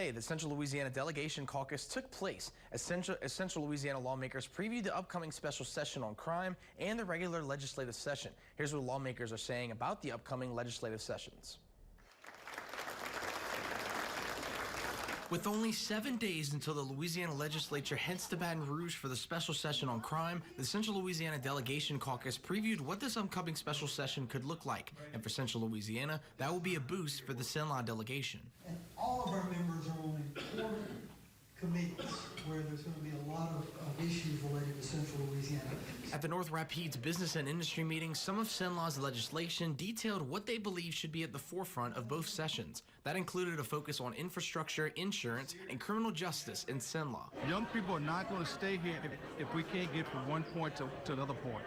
Monday, the Central Louisiana Delegation Caucus took place as Central Louisiana lawmakers previewed the upcoming special session on crime and the regular legislative session. Here's what lawmakers are saying about the upcoming legislative sessions. With only 7 days until the Louisiana legislature heads to Baton Rouge for the special session on crime, the Central Louisiana Delegation Caucus previewed what this upcoming special session could look like. And for Central Louisiana, that will be a boost for the Cenla delegation. And all of our members are on important committees where there's going to be a lot of issues related to Central Louisiana. At the North Rapides Business and Industry meeting, some of Cenla's legislation detailed what they believe should be at the forefront of both sessions. That included a focus on infrastructure, insurance, and criminal justice in Cenla. Young people are not going to stay here if we can't get from one point to another point.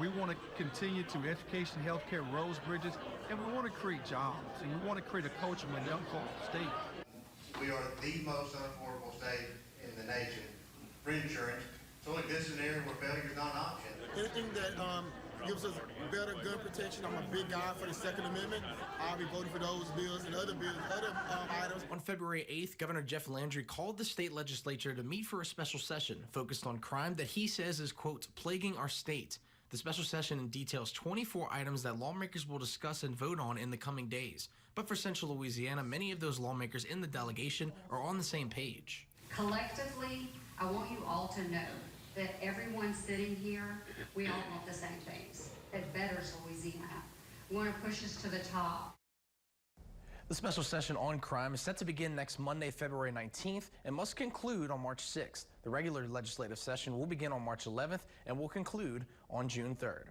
We want to continue to education, healthcare, roads, bridges, and we want to create jobs. And we want to create a culture where young folks stay. We are the most unaffordable state in the nation for insurance. So look, this is an area where failure is not an option. Anything that gives us better gun protection. I'm a big guy for the Second Amendment. I'll be voting for those bills and other bills, other items. On February 8th, Governor Jeff Landry called the state legislature to meet for a special session focused on crime that he says is, quote, plaguing our state. The special session details 24 items that lawmakers will discuss and vote on in the coming days. But for Central Louisiana, many of those lawmakers in the delegation are on the same page. Collectively, I want you all to know that everyone sitting here, we all want the same things. That betters Louisiana. We want to push us to the top. The special session on crime is set to begin next Monday, February 19th, and must conclude on March 6th. The regular legislative session will begin on March 11th and will conclude on June 3rd.